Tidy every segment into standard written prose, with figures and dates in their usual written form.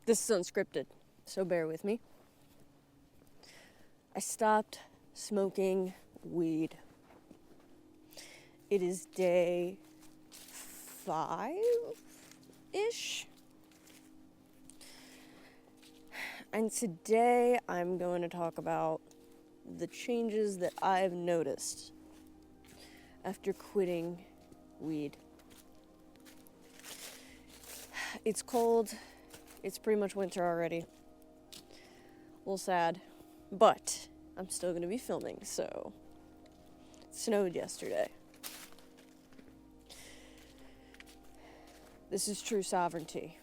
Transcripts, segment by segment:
This is unscripted, so bear with me. I stopped smoking weed. It is day 5-ish. And today I'm going to talk about the changes that I've noticed after quitting weed. It's cold. It's pretty much winter already. A little sad, but I'm still going to be filming, so it snowed yesterday. This is Treu Sovereignty.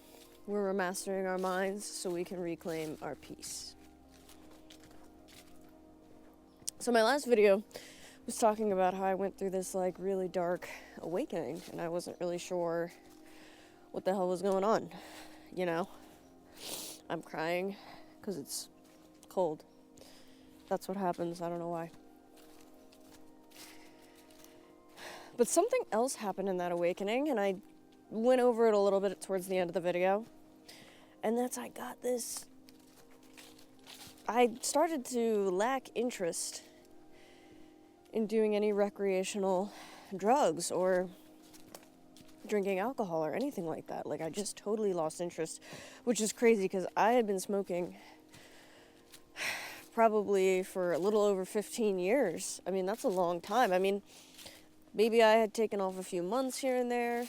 We're remastering our minds so we can reclaim our peace. So my last video was talking about how I went through this really dark awakening, and I wasn't really sure what the hell was going on, you know? I'm crying because it's cold. That's what happens. I don't know why. But something else happened in that awakening, and I went over it a little bit towards the end of the video. And that's I started to lack interest in doing any recreational drugs or drinking alcohol or anything like that. I just totally lost interest, which is crazy because I had been smoking probably for a little over 15 years. I mean, that's a long time. I mean, maybe I had taken off a few months here and there,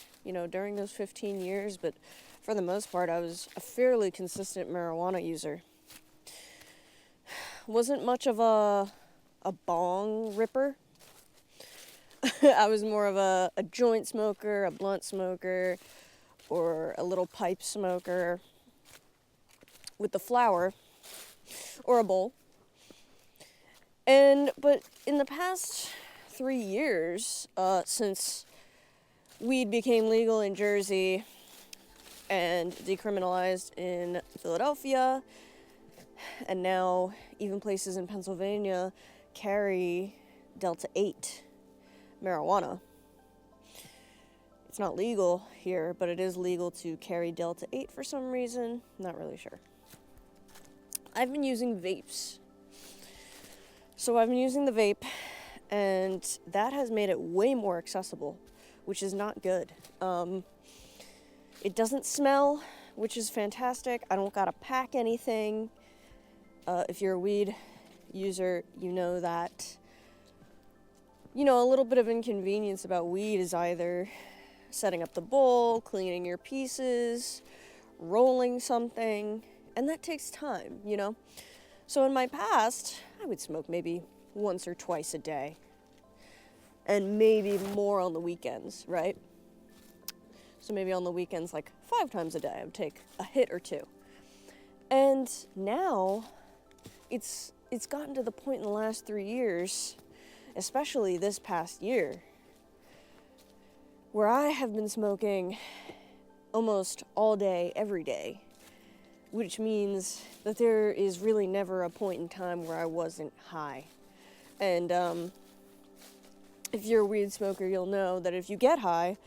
during those 15 years, but for the most part, I was a fairly consistent marijuana user. Wasn't much of a bong ripper. I was more of a joint smoker, a blunt smoker, or a little pipe smoker with the flower or a bowl. But in the past 3 years, since weed became legal in Jersey and decriminalized in Philadelphia, and now even places in Pennsylvania carry Delta 8 marijuana. It's not legal here, but it is legal to carry Delta 8 for some reason. Not really sure. I've been using vapes. So I've been using the vape, and that has made it way more accessible, which is not good. It doesn't smell, which is fantastic. I don't gotta pack anything. If you're a weed user, you know that a little bit of inconvenience about weed is either setting up the bowl, cleaning your pieces, rolling something, and that takes time, So in my past, I would smoke maybe once or twice a day, and maybe more on the weekends, right? So maybe on the weekends, 5 times a day, I would take a hit or two. And now, it's gotten to the point in the last 3 years, especially this past year, where I have been smoking almost all day, every day, which means that there is really never a point in time where I wasn't high. And if you're a weed smoker, you'll know that if you get high,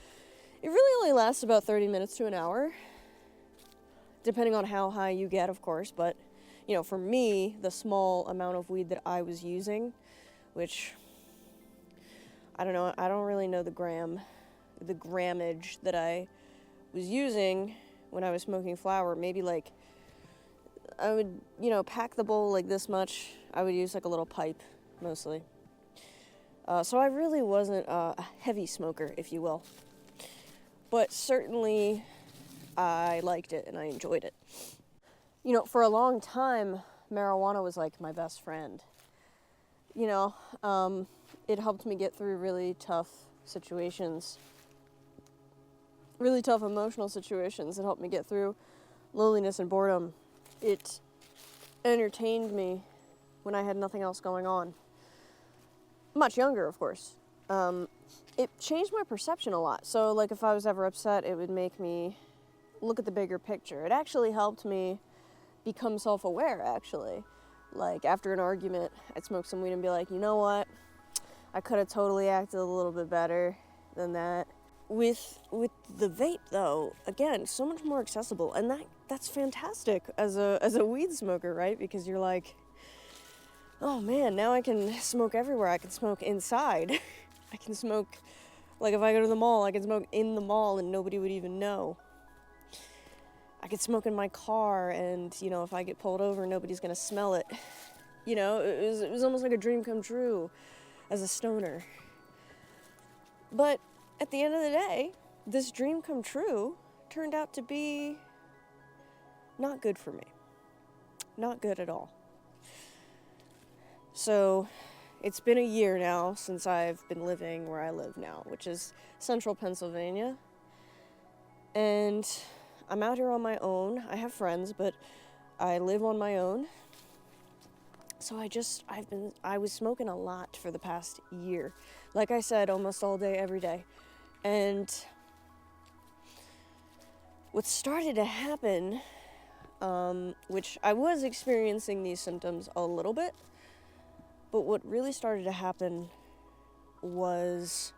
it really only lasts about 30 minutes to an hour, depending on how high you get, of course. But, for me, the small amount of weed that I was using, which I don't know, I don't really know the grammage that I was using when I was smoking flower. Maybe I would, pack the bowl this much. I would use a little pipe, mostly. So I really wasn't a heavy smoker, if you will. But certainly I liked it and I enjoyed it. For a long time, marijuana was my best friend. It helped me get through really tough situations, really tough emotional situations. It helped me get through loneliness and boredom. It entertained me when I had nothing else going on. Much younger, of course. It changed my perception a lot. So, if I was ever upset, it would make me look at the bigger picture. It actually helped me become self-aware, actually. After an argument, I'd smoke some weed and be like, you know what? I could have totally acted a little bit better than that. With the vape though, again, so much more accessible, and that's fantastic as a weed smoker, right? Because you're like, oh man, now I can smoke everywhere. I can smoke inside. I can smoke, like if I go to the mall, I can smoke in the mall and nobody would even know. I could smoke in my car, and you know, if I get pulled over, nobody's gonna smell it. You know, it was almost like a dream come true as a stoner. But at the end of the day, this dream come true turned out to be not good for me. Not good at all. So it's been a year now since I've been living where I live now, which is central Pennsylvania. And I'm out here on my own. I have friends, but I live on my own. So I was smoking a lot for the past year. Like I said, almost all day, every day. And what started to happen, which I was experiencing these symptoms a little bit, but what really started to happen was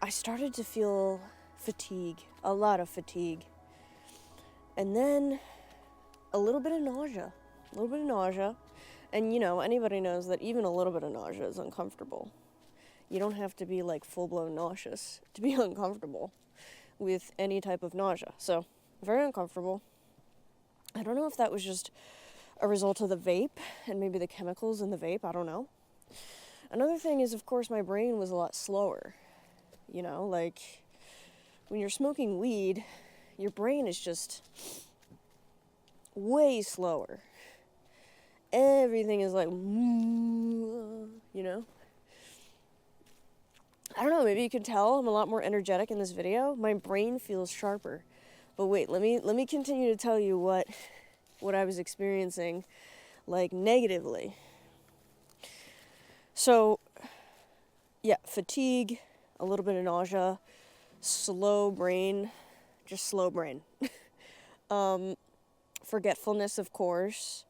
I started to feel fatigue, a lot of fatigue. And then a little bit of nausea. And you know, anybody knows that even a little bit of nausea is uncomfortable. You don't have to be like full-blown nauseous to be uncomfortable with any type of nausea. So, very uncomfortable. I don't know if that was just a result of the vape and maybe the chemicals in the vape, I don't know. Another thing is, of course, my brain was a lot slower. You know, like when you're smoking weed, your brain is just way slower. Everything is like, you know? I don't know, maybe you can tell I'm a lot more energetic in this video. My brain feels sharper. But wait, let me continue to tell you what I was experiencing, like, negatively. So, yeah, fatigue, a little bit of nausea, slow brain, just slow brain. Forgetfulness, of course.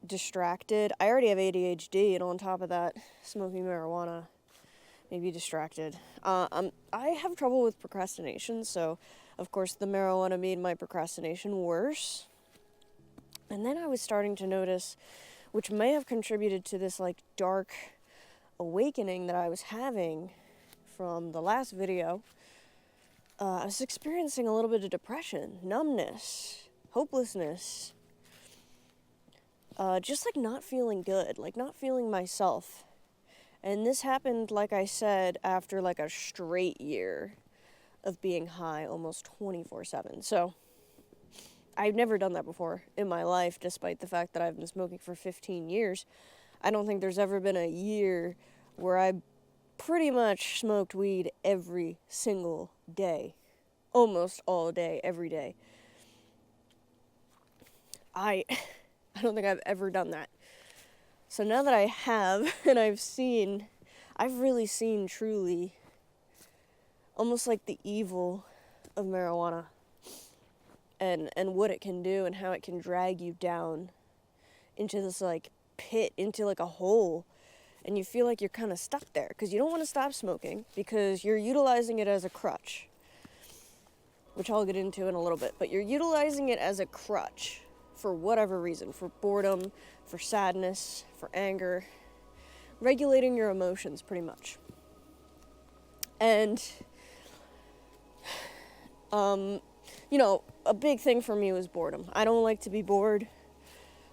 Distracted. I already have ADHD, and on top of that, smoking marijuana made me distracted. I have trouble with procrastination, so of course the marijuana made my procrastination worse. And then I was starting to notice, which may have contributed to this like dark awakening that I was having from the last video. I was experiencing a little bit of depression, numbness, hopelessness. Just like not feeling good, like not feeling myself. And this happened, like I said, after like a straight year of being high almost 24/7. So I've never done that before in my life, despite the fact that I've been smoking for 15 years. I don't think there's ever been a year where I pretty much smoked weed every single day. Almost all day, every day. I don't think I've ever done that. So now that I have, and I've really seen truly almost like the evil of marijuana and what it can do and how it can drag you down into this like pit, into like a hole, and you feel like you're kind of stuck there because you don't want to stop smoking because you're utilizing it as a crutch, which I'll get into in a little bit, but you're utilizing it as a crutch for whatever reason, for boredom, for sadness, for anger, regulating your emotions pretty much. And, you know, a big thing for me was boredom. I don't like to be bored,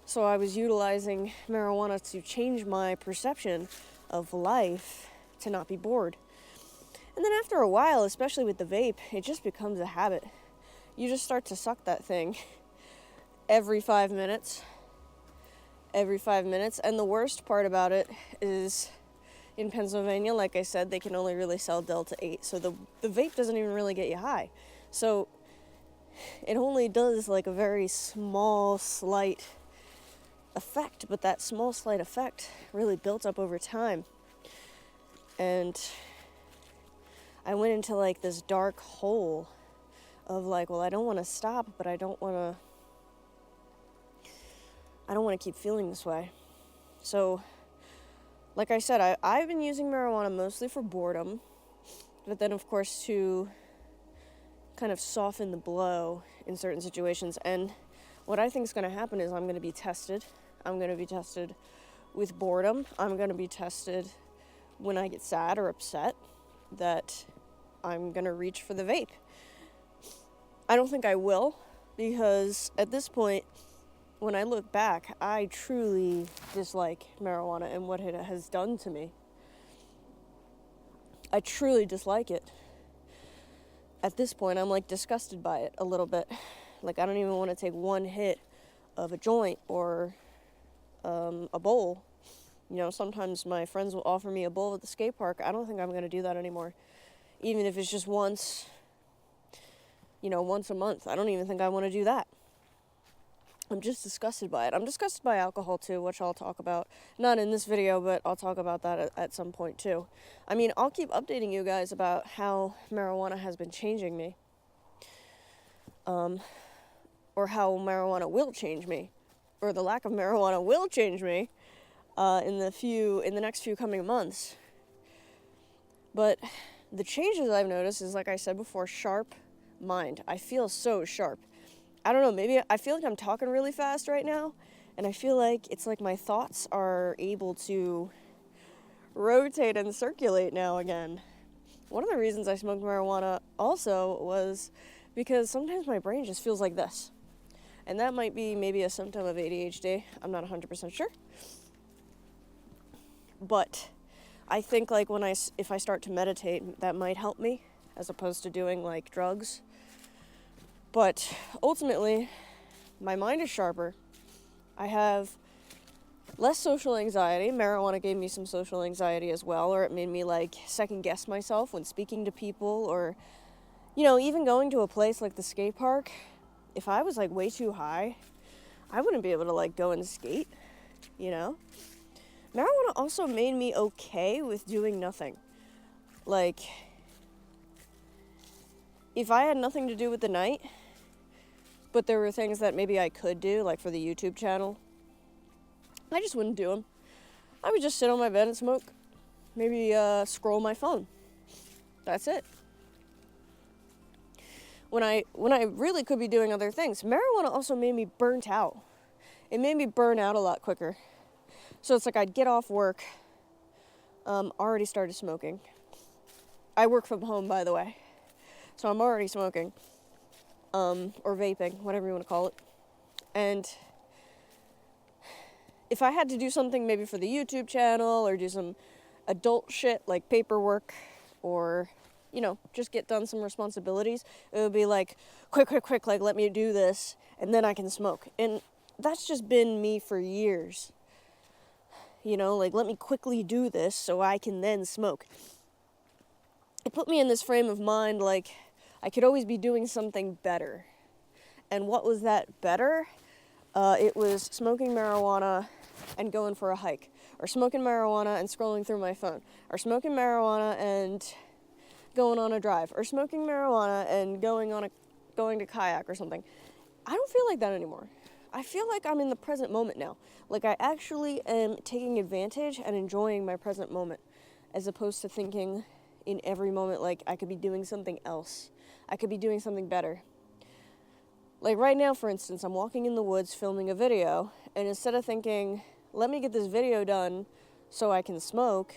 so I was utilizing marijuana to change my perception of life to not be bored. And then after a while, especially with the vape, it just becomes a habit. You just start to suck that thing every 5 minutes. And the worst part about it is in Pennsylvania, like I said, they can only really sell Delta 8. So the vape doesn't even really get you high. So it only does like a very small, slight effect. But that small, slight effect really built up over time. And I went into like this dark hole of like, well, I don't want to stop, but I don't want to keep feeling this way. So, like I said, I've been using marijuana mostly for boredom. but then of course to kind of soften the blow in certain situations. And what I think is going to happen is I'm going to be tested. I'm going to be tested with boredom. I'm going to be tested when I get sad or upset that I'm going to reach for the vape. I don't think I will, because at this point, when I look back, I truly dislike marijuana and what it has done to me. I truly dislike it. At this point, I'm like disgusted by it a little bit. Like, I don't even want to take one hit of a joint or a bowl. You know, sometimes my friends will offer me a bowl at the skate park. I don't think I'm going to do that anymore. Even if it's just once a month. I don't even think I want to do that. I'm just disgusted by it. I'm disgusted by alcohol too, which I'll talk about. Not in this video, but I'll talk about that at some point too. I mean, I'll keep updating you guys about how marijuana has been changing me. Or how marijuana will change me. Or the lack of marijuana will change me in the next few coming months. But the changes I've noticed is, like I said before, sharp mind. I feel so sharp. I don't know, maybe I feel like I'm talking really fast right now, and I feel like it's like my thoughts are able to rotate and circulate now again. One of the reasons I smoked marijuana also was because sometimes my brain just feels like this. And that might be maybe a symptom of ADHD. I'm not 100% sure. But I think like if I start to meditate, that might help me as opposed to doing like drugs. But ultimately, my mind is sharper. I have less social anxiety. Marijuana gave me some social anxiety as well, or it made me like second guess myself when speaking to people, or, you know, even going to a place like the skate park. If I was like way too high, I wouldn't be able to like go and skate, you know? Marijuana also made me okay with doing nothing. Like, if I had nothing to do with the night, but there were things that maybe I could do, like for the YouTube channel, I just wouldn't do them. I would just sit on my bed and smoke. Maybe scroll my phone. That's it. When I really could be doing other things. Marijuana also made me burnt out. It made me burn out a lot quicker. So it's like I'd get off work, already started smoking. I work from home, by the way. So I'm already smoking. Or vaping, whatever you want to call it. And if I had to do something maybe for the YouTube channel or do some adult shit like paperwork or, you know, just get done some responsibilities, it would be like, quick, like let me do this and then I can smoke. And that's just been me for years. You know, like let me quickly do this so I can then smoke. It put me in this frame of mind like I could always be doing something better. And what was that better? It was smoking marijuana and going for a hike. Or smoking marijuana and scrolling through my phone. Or smoking marijuana and going on a drive. Or smoking marijuana and going to kayak or something. I don't feel like that anymore. I feel like I'm in the present moment now. Like I actually am taking advantage and enjoying my present moment. As opposed to thinking in every moment like I could be doing something else. I could be doing something better. Like right now, for instance, I'm walking in the woods filming a video, and instead of thinking, let me get this video done so I can smoke,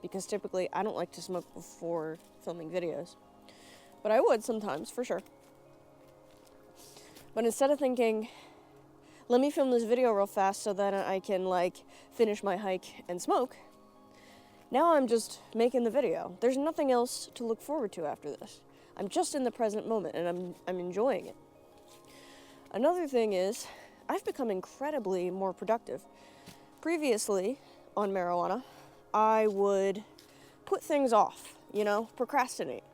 because typically I don't like to smoke before filming videos. But I would sometimes, for sure. But instead of thinking, let me film this video real fast so that I can like finish my hike and smoke, now I'm just making the video. There's nothing else to look forward to after this. I'm just in the present moment, and I'm enjoying it. Another thing is, I've become incredibly more productive. Previously, on marijuana, I would put things off, you know, procrastinate.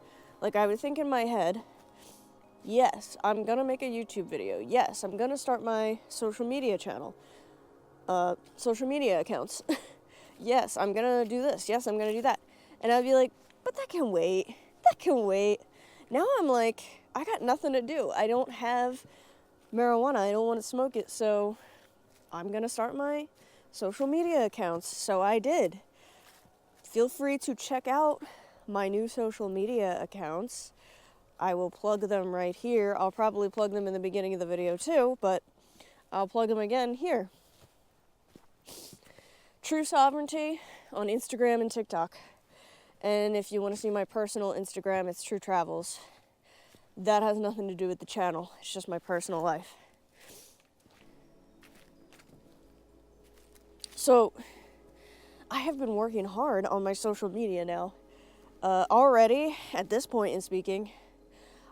Like, I would think in my head, yes, I'm gonna make a YouTube video. Yes, I'm gonna start my social media channel. Social media accounts. Yes, I'm gonna do this. Yes, I'm gonna do that. And I'd be like, but that can wait. That can wait. Now I'm like, I got nothing to do. I don't have marijuana. I don't want to smoke it. So I'm going to start my social media accounts. So I did. Feel free to check out my new social media accounts. I will plug them right here. I'll probably plug them in the beginning of the video too, but I'll plug them again here. Treu Sovereignty on Instagram and TikTok. And if you want to see my personal Instagram, it's True Travels. That has nothing to do with the channel. It's just my personal life. So, I have been working hard on my social media now. Already, at this point in speaking,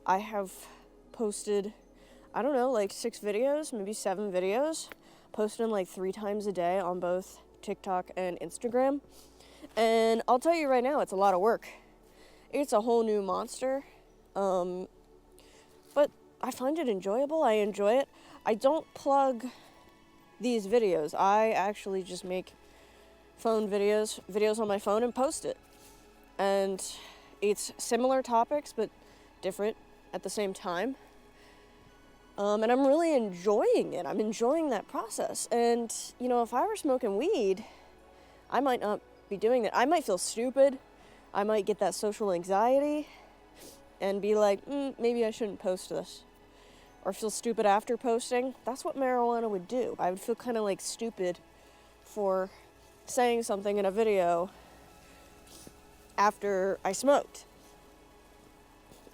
I have posted, I don't know, like 6 videos, maybe 7 videos. Posted them like 3 times a day on both TikTok and Instagram. And I'll tell you right now, it's a lot of work. It's a whole new monster. But I find it enjoyable. I enjoy it. I don't plug these videos. I actually just make phone videos on my phone and post it. And it's similar topics, but different at the same time. And I'm really enjoying it. I'm enjoying that process. And, you know, if I were smoking weed, I might not be doing that. I might feel stupid. I might get that social anxiety and be like, maybe I shouldn't post this. Or feel stupid after posting. That's what marijuana would do. I would feel kind of like stupid for saying something in a video after I smoked.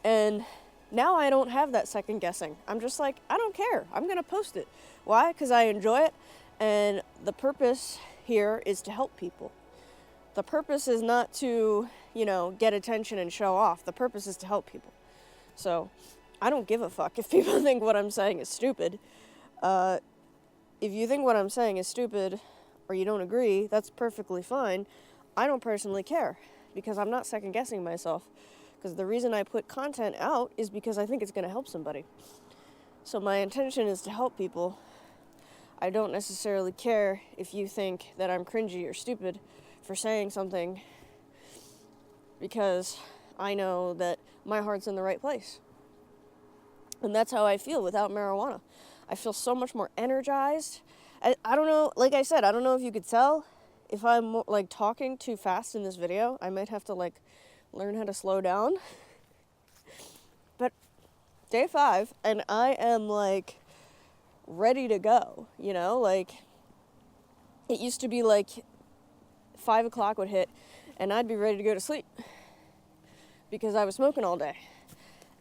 And now I don't have that second guessing. I'm just like, I don't care. I'm going to post it. Why? Because I enjoy it. And the purpose here is to help people. The purpose is not to, you know, get attention and show off. The purpose is to help people. So I don't give a fuck if people think what I'm saying is stupid. If you think what I'm saying is stupid or you don't agree, that's perfectly fine. I don't personally care because I'm not second guessing myself. Because the reason I put content out is because I think it's going to help somebody. So my intention is to help people. I don't necessarily care if you think that I'm cringy or stupid for saying something, because I know that my heart's in the right place. And that's how I feel without marijuana. I feel so much more energized. I don't know, like I said, I don't know if you could tell if I'm like talking too fast in this video. I might have to like learn how to slow down. But day 5 and I am like ready to go, you know, like it used to be like 5 o'clock would hit and I'd be ready to go to sleep because I was smoking all day.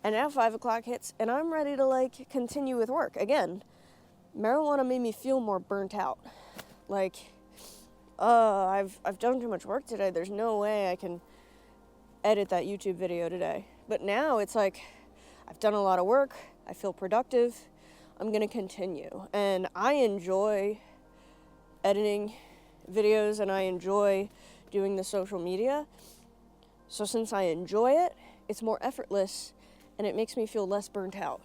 And now 5 o'clock hits and I'm ready to like continue with work. Again, marijuana made me feel more burnt out. Like, I've done too much work today. There's no way I can edit that YouTube video today. But now it's like, I've done a lot of work. I feel productive. I'm going to continue. And I enjoy editing videos and I enjoy doing the social media. So since I enjoy it, it's more effortless and it makes me feel less burnt out.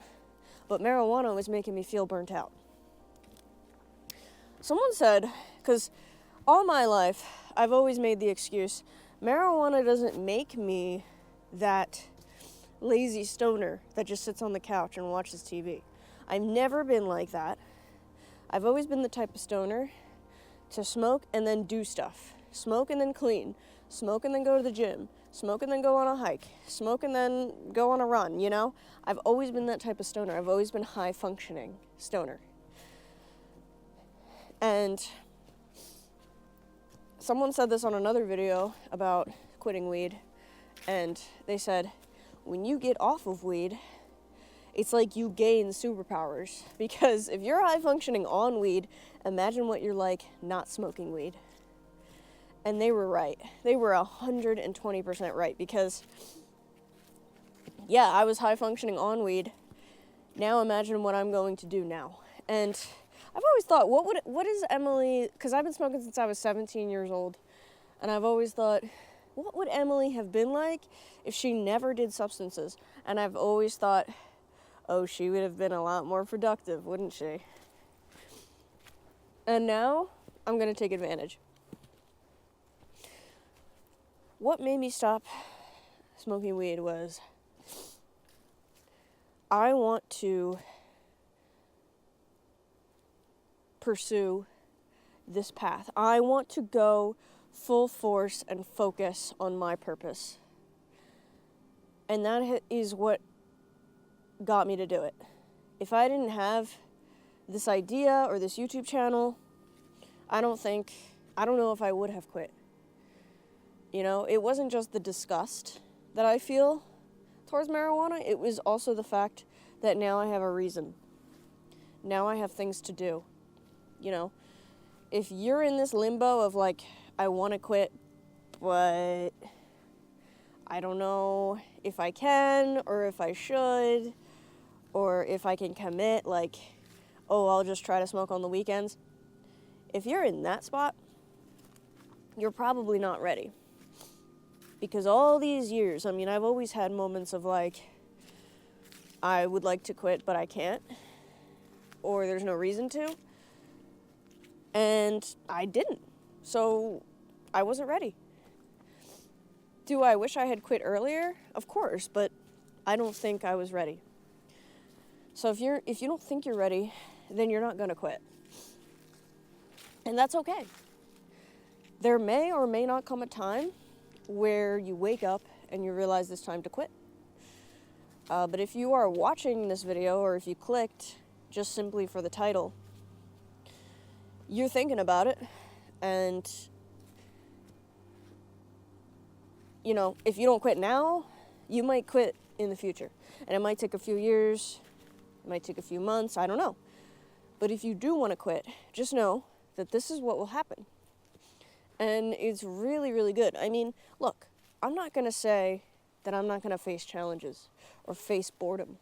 But marijuana was making me feel burnt out. Someone said, because all my life I've always made the excuse, marijuana doesn't make me that lazy stoner that just sits on the couch and watches TV. I've never been like that. I've always been the type of stoner to smoke and then do stuff. Smoke and then clean. Smoke and then go to the gym. Smoke and then go on a hike. Smoke and then go on a run, you know? I've always been that type of stoner. I've always been high functioning stoner. And someone said this on another video about quitting weed, and they said, when you get off of weed, it's like you gain superpowers. Because if you're high functioning on weed, imagine what you're like not smoking weed. And they were right. They were 120% right, because yeah, I was high functioning on weed. Now imagine what I'm going to do now. And I've always thought, what is Emily, because I've been smoking since I was 17 years old, and I've always thought, what would Emily have been like if she never did substances? And I've always thought, oh, she would have been a lot more productive, wouldn't she? And now I'm going to take advantage. What made me stop smoking weed was I want to pursue this path. I want to go full force and focus on my purpose. And that is what got me to do it. If I didn't have this idea or this YouTube channel, I don't know if I would have quit. You know, it wasn't just the disgust that I feel towards marijuana, it was also the fact that now I have a reason. Now I have things to do. You know, if you're in this limbo of like, I want to quit, but I don't know if I can or if I should or if I can commit, like, oh, I'll just try to smoke on the weekends. If you're in that spot, you're probably not ready. Because all these years, I mean, I've always had moments of like, I would like to quit, but I can't. Or there's no reason to. And I didn't. So I wasn't ready. Do I wish I had quit earlier? Of course, but I don't think I was ready. So if you don't think you're ready, then you're not going to quit. And that's okay. There may or may not come a time where you wake up and you realize it's time to quit. But if you are watching this video, or if you clicked just simply for the title, you're thinking about it, and you know, if you don't quit now, you might quit in the future. And it might take a few years, it might take a few months, I don't know. But if you do want to quit, just know that this is what will happen. And it's really, really good. I mean, look, I'm not going to say that I'm not going to face challenges or face boredom.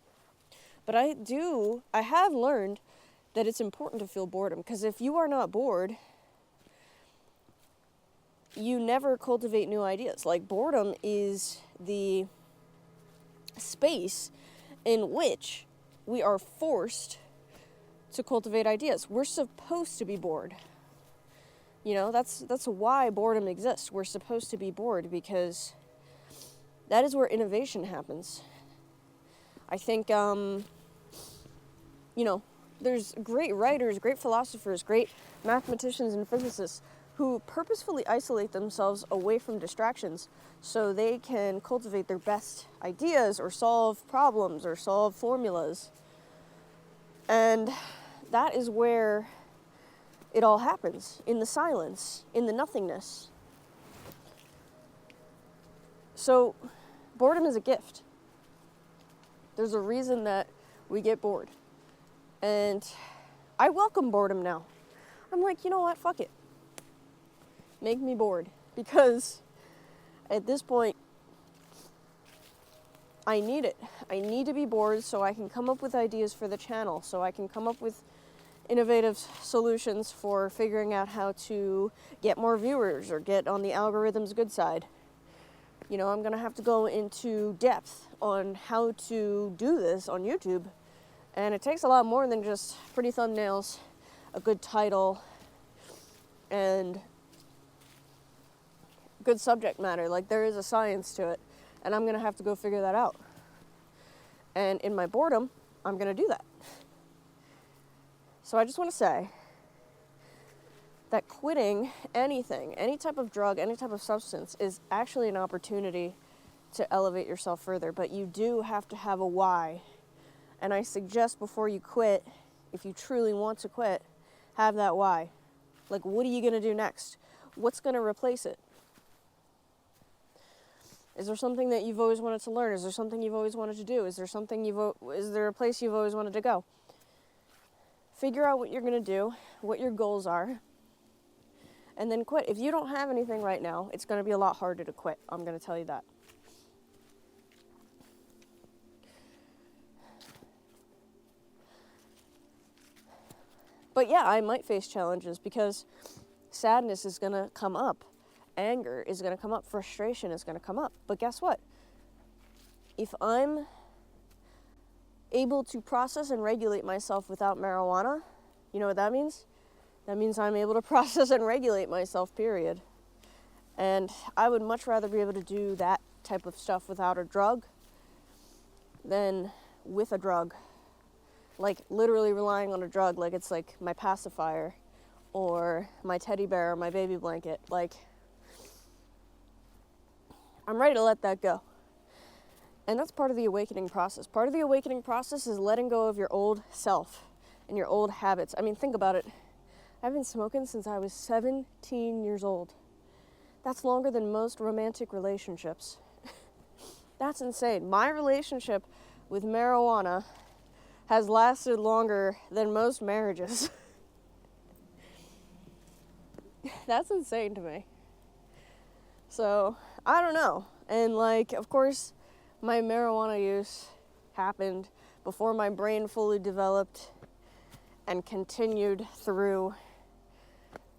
But I have learned that it's important to feel boredom, because if you are not bored, you never cultivate new ideas. Like, boredom is the space in which we are forced to cultivate ideas. We're supposed to be bored. You know, that's why boredom exists. We're supposed to be bored, because that is where innovation happens. I think, you know, there's great writers, great philosophers, great mathematicians and physicists who purposefully isolate themselves away from distractions so they can cultivate their best ideas or solve problems or solve formulas. And that is where it all happens, in the silence, in the nothingness. So, boredom is a gift. There's a reason that we get bored. And I welcome boredom now. I'm like, you know what, fuck it. Make me bored. Because at this point, I need it. I need to be bored so I can come up with ideas for the channel, so I can come up with innovative solutions for figuring out how to get more viewers or get on the algorithm's good side. You know, I'm going to have to go into depth on how to do this on YouTube. And it takes a lot more than just pretty thumbnails, a good title, and good subject matter. Like, there is a science to it, and I'm going to have to go figure that out. And in my boredom, I'm going to do that. So I just want to say that quitting anything, any type of drug, any type of substance, is actually an opportunity to elevate yourself further. But you do have to have a why. And I suggest before you quit, if you truly want to quit, have that why. Like, what are you going to do next? What's going to replace it? Is there something that you've always wanted to learn? Is there something you've always wanted to do? Is there a place you've always wanted to go? Figure out what you're going to do, what your goals are, and then quit. If you don't have anything right now, it's going to be a lot harder to quit. I'm going to tell you that. But yeah, I might face challenges because sadness is going to come up. Anger is going to come up. Frustration is going to come up. But guess what? If I'm able to process and regulate myself without marijuana, you know what that means? That means I'm able to process and regulate myself, period. And I would much rather be able to do that type of stuff without a drug than with a drug. Like, literally relying on a drug like it's like my pacifier or my teddy bear or my baby blanket. Like, I'm ready to let that go. And that's part of the awakening process. Part of the awakening process is letting go of your old self and your old habits. I mean, think about it. I've been smoking since I was 17 years old. That's longer than most romantic relationships. That's insane. My relationship with marijuana has lasted longer than most marriages. That's insane to me. So, I don't know. And like, of course, my marijuana use happened before my brain fully developed and continued through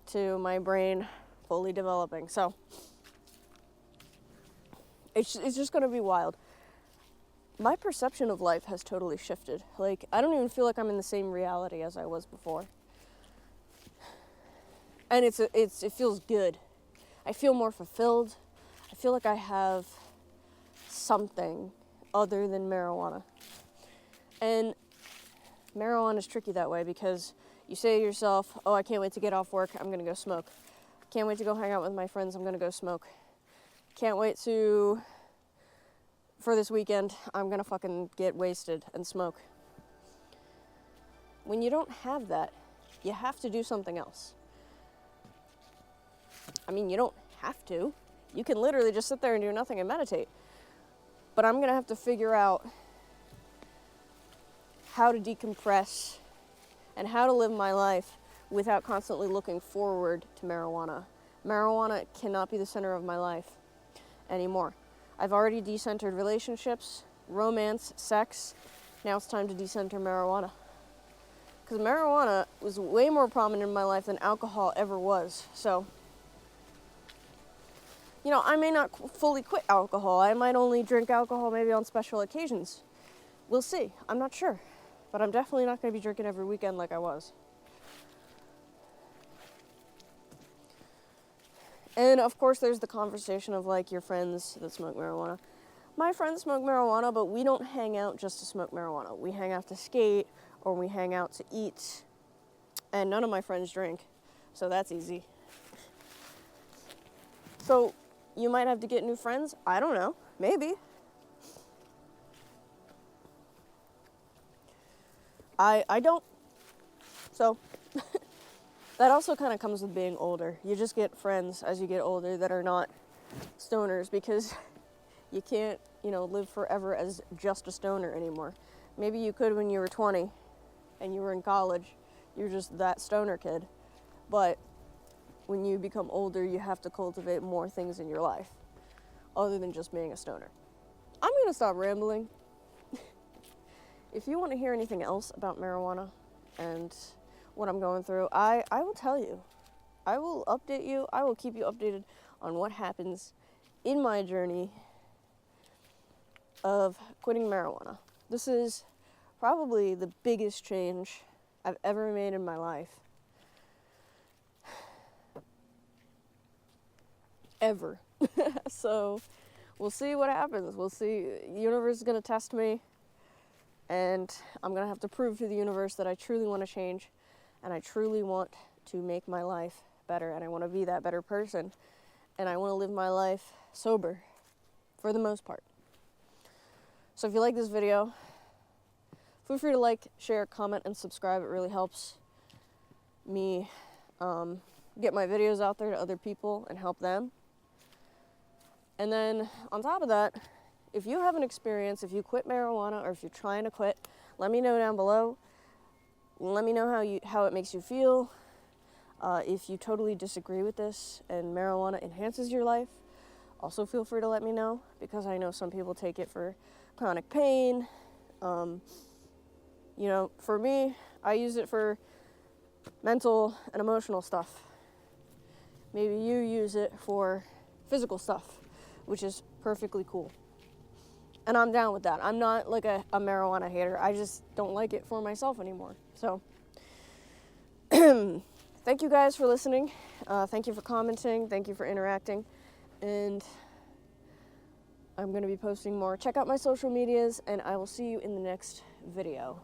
to my brain fully developing. So, it's just going to be wild. My perception of life has totally shifted. Like, I don't even feel like I'm in the same reality as I was before. And it feels good. I feel more fulfilled. I feel like I have something other than marijuana. And marijuana is tricky that way because you say to yourself, oh, I can't wait to get off work, I'm going to go smoke. Can't wait to go hang out with my friends, I'm going to go smoke. Can't wait for this weekend, I'm going to fucking get wasted and smoke. When you don't have that, you have to do something else. I mean, you don't have to. You can literally just sit there and do nothing and meditate. But I'm going to have to figure out how to decompress and how to live my life without constantly looking forward to marijuana. Marijuana cannot be the center of my life anymore. I've already decentered relationships, romance, sex. Now it's time to decenter marijuana. Because marijuana was way more prominent in my life than alcohol ever was. So, you know, I may not fully quit alcohol. I might only drink alcohol maybe on special occasions. We'll see. I'm not sure. But I'm definitely not going to be drinking every weekend like I was. And of course there's the conversation of like your friends that smoke marijuana. My friends smoke marijuana, but we don't hang out just to smoke marijuana. We hang out to skate or we hang out to eat. And none of my friends drink. So that's easy. So you might have to get new friends. I don't know. Maybe. I don't. So that also kind of comes with being older. You just get friends as you get older that are not stoners because you can't, you know, live forever as just a stoner anymore. Maybe you could when you were 20 and you were in college. You're just that stoner kid. But when you become older, you have to cultivate more things in your life other than just being a stoner. I'm going to stop rambling. If you want to hear anything else about marijuana and what I'm going through, I will tell you. I will update you. I will keep you updated on what happens in my journey of quitting marijuana. This is probably the biggest change I've ever made in my life. Ever. So we'll see what happens. We'll see. The universe is going to test me. And I'm going to have to prove to the universe that I truly want to change. And I truly want to make my life better. And I want to be that better person. And I want to live my life sober. For the most part. So if you like this video, feel free to like, share, comment, and subscribe. It really helps me get my videos out there to other people and help them. And then on top of that, if you have an experience, if you quit marijuana or if you're trying to quit, let me know down below. Let me know how it makes you feel. If you totally disagree with this and marijuana enhances your life, also feel free to let me know because I know some people take it for chronic pain. You know, for me, I use it for mental and emotional stuff. Maybe you use it for physical stuff, which is perfectly cool. And I'm down with that. I'm not like a marijuana hater. I just don't like it for myself anymore. So, thank you guys for listening. Thank you for commenting. Thank you for interacting. And I'm going to be posting more. Check out my social medias, and I will see you in the next video.